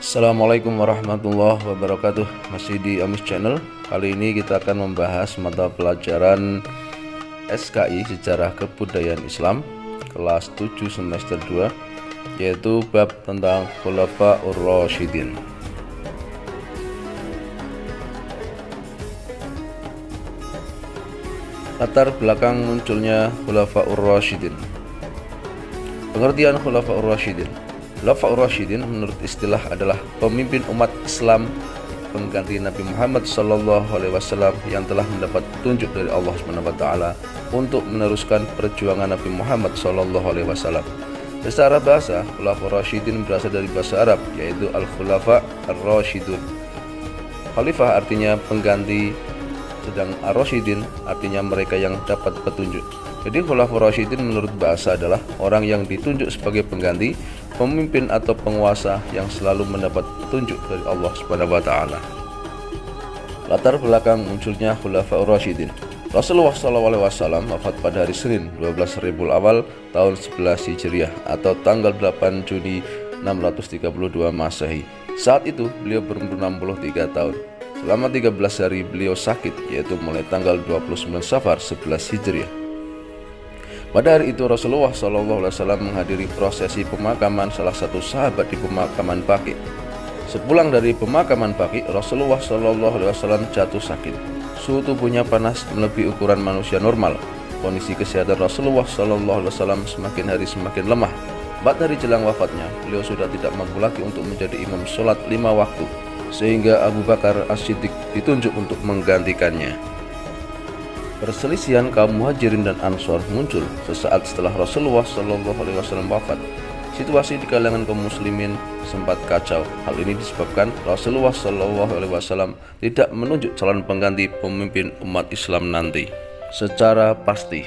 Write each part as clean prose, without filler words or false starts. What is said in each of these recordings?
Assalamualaikum warahmatullahi wabarakatuh. Masih di Amis Channel. Kali ini kita akan membahas mata pelajaran SKI Sejarah Kebudayaan Islam kelas 7 semester 2, yaitu bab tentang Khulafaur Rasyidin. Latar belakang munculnya Khulafaur Rasyidin. Pengertian Khulafaur Rasyidin. Khulafaur Rasyidin menurut istilah adalah pemimpin umat Islam pengganti Nabi Muhammad SAW yang telah mendapat petunjuk dari Allah SWT untuk meneruskan perjuangan Nabi Muhammad SAW. Secara bahasa, Khulafaur Rasyidin berasal dari bahasa Arab, yaitu Al-Khulafa Ar-Rasyidun. Khalifah artinya pengganti, sedang Ar-Rasyidin artinya mereka yang dapat petunjuk. Jadi Khulafaur Rasyidin menurut bahasa adalah orang yang ditunjuk sebagai pengganti, pemimpin atau penguasa yang selalu mendapat petunjuk dari Allah SWT. Latar belakang munculnya Khulafaur Rasyidin. Rasulullah SAW wafat pada hari Senin 12 Rabiul Awal tahun 11 Hijriah atau tanggal 8 Juni 632 Masehi. Saat itu beliau berumur 63 tahun. Selama 13 hari beliau sakit, yaitu mulai tanggal 29 Safar 11 Hijriah. Pada hari itu Rasulullah SAW menghadiri prosesi pemakaman salah satu sahabat di pemakaman Baqi. Sepulang dari pemakaman Baqi, Rasulullah SAW jatuh sakit. Suhu tubuhnya panas melebihi ukuran manusia normal. Kondisi kesehatan Rasulullah SAW semakin hari semakin lemah. 4 hari jelang wafatnya, beliau sudah tidak mampu lagi untuk menjadi imam sholat 5 waktu, sehingga Abu Bakar As-Siddiq ditunjuk untuk menggantikannya. Perselisihan kaum Muhajirin dan Ansor muncul sesaat setelah Rasulullah SAW wafat. Situasi di kalangan kaum muslimin sempat kacau. Hal ini disebabkan Rasulullah SAW tidak menunjuk calon pengganti pemimpin umat Islam nanti. Secara pasti,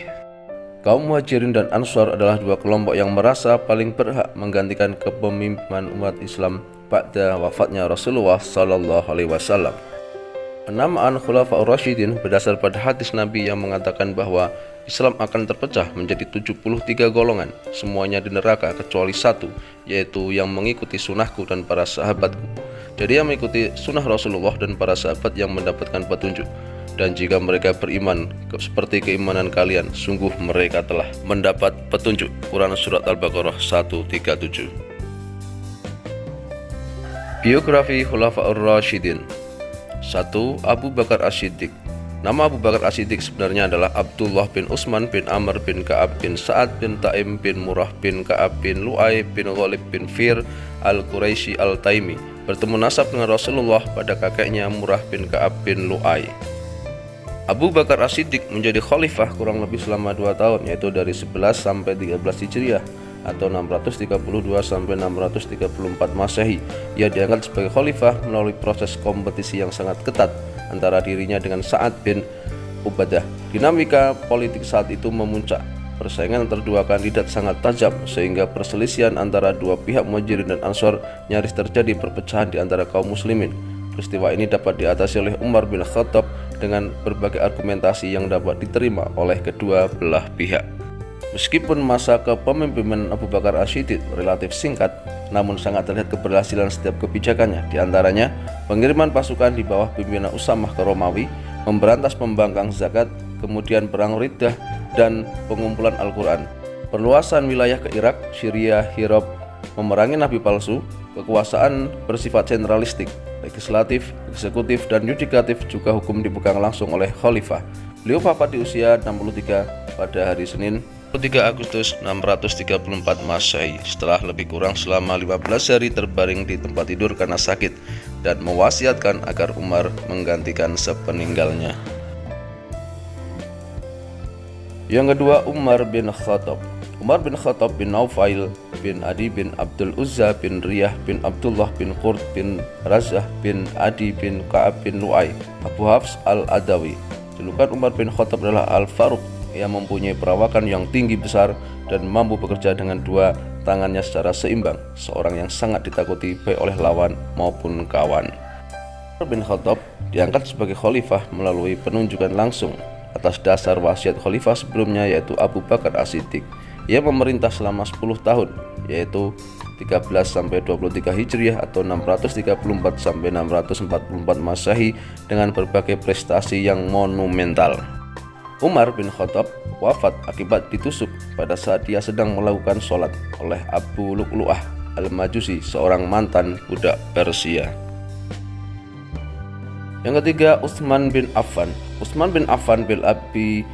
kaum Muhajirin dan Ansor adalah dua kelompok yang merasa paling berhak menggantikan kepemimpinan umat Islam pada wafatnya Rasulullah SAW. Penamaan Khulafaur Rasyidin berdasar pada hadis Nabi yang mengatakan bahwa Islam akan terpecah menjadi 73 golongan, semuanya di neraka kecuali satu, yaitu yang mengikuti sunnahku dan para sahabatku. Jadi yang mengikuti sunnah Rasulullah dan para sahabat yang mendapatkan petunjuk. Dan jika mereka beriman seperti keimanan kalian, sungguh mereka telah mendapat petunjuk. Quran Surat Al-Baqarah 137. Biografi Khulafaur Rasyidin. 1. Abu Bakar As-Siddiq. Nama Abu Bakar As-Siddiq sebenarnya adalah Abdullah bin Utsman bin Amr bin Ka'ab bin Sa'ad bin Taim bin Murrah bin Ka'ab bin Lu'ay bin Ghalib bin Fir al-Quraisy al-Taimi. Bertemu nasab dengan Rasulullah pada kakeknya Murrah bin Ka'ab bin Lu'ay. Abu Bakar As-Siddiq menjadi khalifah kurang lebih selama 2 tahun, yaitu dari 11 sampai 13 Hijriah atau 632 sampai 634 Masehi. Ia diangkat sebagai khalifah melalui proses kompetisi yang sangat ketat antara dirinya dengan Sa'ad bin Ubadah. Dinamika politik saat itu memuncak. Persaingan antara dua kandidat sangat tajam sehingga perselisihan antara dua pihak Muhajirin dan Ansor nyaris terjadi perpecahan di antara kaum muslimin. Peristiwa ini dapat diatasi oleh Umar bin Khattab dengan berbagai argumentasi yang dapat diterima oleh kedua belah pihak. Meskipun masa kepemimpinan Abu Bakar As-Siddiq relatif singkat, namun sangat terlihat keberhasilan setiap kebijakannya. Di antaranya, pengiriman pasukan di bawah pimpinan Usamah ke Romawi, memberantas pembangkang zakat, kemudian perang Riddah, dan pengumpulan Al-Quran. Perluasan wilayah ke Irak, Syria, Hirab, memerangi nabi palsu, kekuasaan bersifat sentralistik, legislatif, eksekutif, dan yudikatif juga hukum dipegang langsung oleh khalifah. Beliau wafat di usia 63 pada hari Senin 3 Agustus 634 Masehi setelah lebih kurang selama 15 hari terbaring di tempat tidur karena sakit dan mewasiatkan agar Umar menggantikan sepeninggalnya. Yang kedua, Umar bin Khattab. Umar bin Khattab bin Naufail bin Adi bin Abdul Uzza bin Riyah bin Abdullah bin Qurt bin Razah bin Adi bin Ka'ab bin Lu'ay Abu Hafs al-Adawi. Julukan Umar bin Khattab adalah Al-Faruq. Ia mempunyai perawakan yang tinggi besar dan mampu bekerja dengan dua tangannya secara seimbang, seorang yang sangat ditakuti baik oleh lawan maupun kawan. Umar bin Khattab diangkat sebagai khalifah melalui penunjukan langsung atas dasar wasiat khalifah sebelumnya, yaitu Abu Bakar As-Siddiq. Ia memerintah selama 10 tahun, yaitu 13 sampai 23 Hijriah atau 634 sampai 644 Masehi dengan berbagai prestasi yang monumental. Umar bin Khattab wafat akibat ditusuk pada saat dia sedang melakukan sholat oleh Abu Lu'lu'ah al-Majusi, seorang mantan budak Persia. Yang ketiga, Utsman bin Affan. Utsman bin Affan bin Abi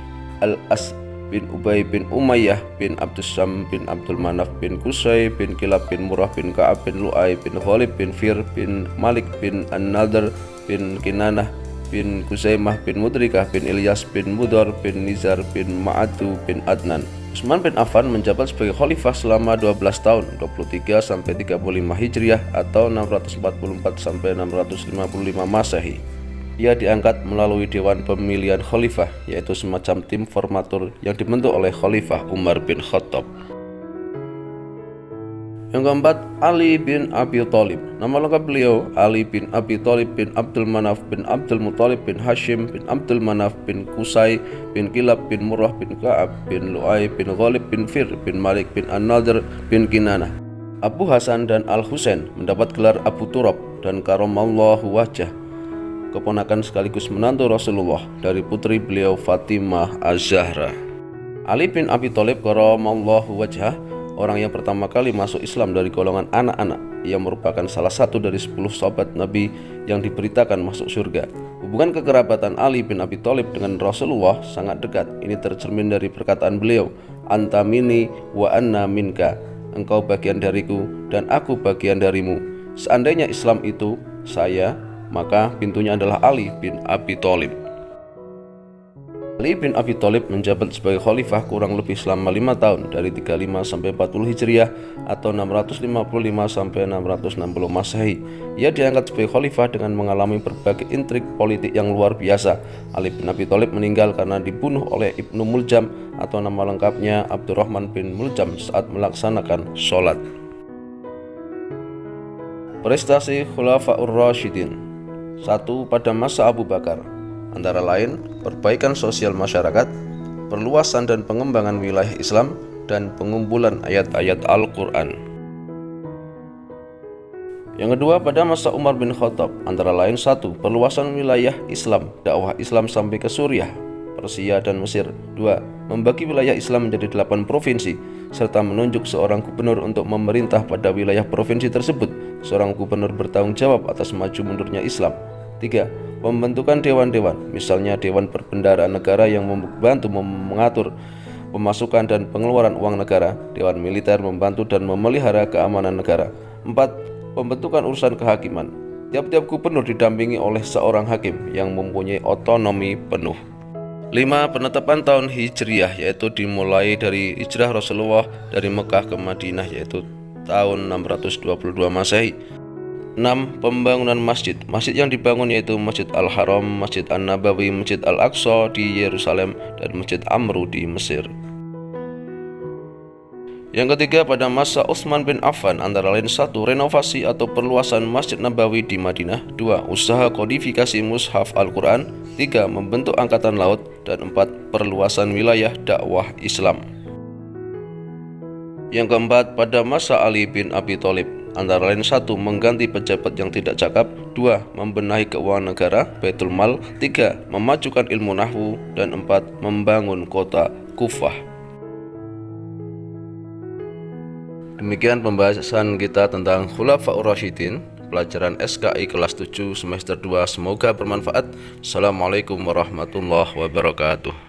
al-As bin Ubay bin Umayyah bin Abdusyam bin Abdul Manaf bin Qusay bin Kilab bin Murrah bin Ka'ab bin Lu'ay bin Ghalib bin Fir bin Malik bin An-Nadr bin Kinanah bin Kuzaimah bin Mudrikah bin Ilyas bin Mudar bin Nizar bin Ma'adu bin Adnan. Utsman bin Affan menjabat sebagai khalifah selama 12 tahun, 23 sampai 35 Hijriah atau 644 sampai 655 Masehi. Ia diangkat melalui Dewan Pemilihan Khalifah, yaitu semacam tim formatur yang dibentuk oleh Khalifah Umar bin Khattab. Yang keempat, Ali bin Abi Thalib. Nama lengkap beliau Ali bin Abi Thalib bin Abdul Manaf bin Abdul Muthalib bin Hashim bin Abdul Manaf bin Qusay bin Kilab bin Murrah bin Ka'ab bin Lu'ay bin Ghalib bin Fir bin Malik bin An-Nadr bin Kinanah. Abu Hasan dan Al-Husain mendapat gelar Abu Turab dan Karamallahu wajah, keponakan sekaligus menantu Rasulullah dari putri beliau Fatimah Az-Zahra. Ali bin Abi Thalib karamallahu wajhah, orang yang pertama kali masuk Islam dari golongan anak-anak. Ia merupakan salah satu dari 10 sahabat Nabi yang diberitakan masuk surga. Hubungan kekerabatan Ali bin Abi Thalib dengan Rasulullah sangat dekat. Ini tercermin dari perkataan beliau, "Anta minni wa anna minka." Engkau bagian dariku dan aku bagian darimu. Seandainya Islam itu saya, maka pintunya adalah Ali bin Abi Thalib. Ali bin Abi Thalib menjabat sebagai khalifah kurang lebih selama 5 tahun, dari 35 sampai 40 Hijriah atau 655 sampai 660 Masehi. Ia diangkat sebagai khalifah dengan mengalami berbagai intrik politik yang luar biasa. Ali bin Abi Thalib meninggal karena dibunuh oleh Ibnu Muljam atau nama lengkapnya Abdurrahman bin Muljam saat melaksanakan sholat. Prestasi Khulafaur Rasyidin. 1. Pada masa Abu Bakar, antara lain perbaikan sosial masyarakat, perluasan dan pengembangan wilayah Islam, dan pengumpulan ayat-ayat Al-Quran. Yang kedua, pada masa Umar bin Khattab, antara lain 1. Perluasan wilayah Islam, dakwah Islam sampai ke Suriah, Persia, dan Mesir. 2. Membagi wilayah Islam menjadi 8 provinsi, serta menunjuk seorang gubernur untuk memerintah pada wilayah provinsi tersebut. Seorang gubernur bertanggung jawab atas maju mundurnya Islam. 3. Pembentukan dewan-dewan, misalnya Dewan Perbendaharaan Negara yang membantu mengatur pemasukan dan pengeluaran uang negara, Dewan Militer membantu dan memelihara keamanan negara. 4. Pembentukan urusan kehakiman. Tiap-tiap gubernur didampingi oleh seorang hakim yang mempunyai otonomi penuh. 5. Penetapan tahun Hijriah, yaitu dimulai dari hijrah Rasulullah dari Mekah ke Madinah, yaitu tahun 622 Masehi. 6. Pembangunan masjid. Masjid yang dibangun yaitu Masjid Al-Haram, Masjid An-Nabawi, Masjid Al-Aqsa di Yerusalem, dan Masjid Amru di Mesir. Yang ketiga, pada masa Utsman bin Affan, antara lain 1. Renovasi atau perluasan Masjid Nabawi di Madinah. 2. Usaha kodifikasi mushaf Al-Quran. 3. Membentuk angkatan laut. Dan 4. Perluasan wilayah dakwah Islam. Yang keempat, pada masa Ali bin Abi Thalib, antara lain 1. Mengganti pejabat yang tidak cakap. 2. Membenahi keuangan negara, Baitul Mal. 3. Memajukan ilmu nahwu. Dan 4. Membangun kota Kufah. Demikian pembahasan kita tentang Khulafaur Rasyidin, pelajaran SKI kelas 7 semester 2. Semoga bermanfaat. Assalamualaikum warahmatullahi wabarakatuh.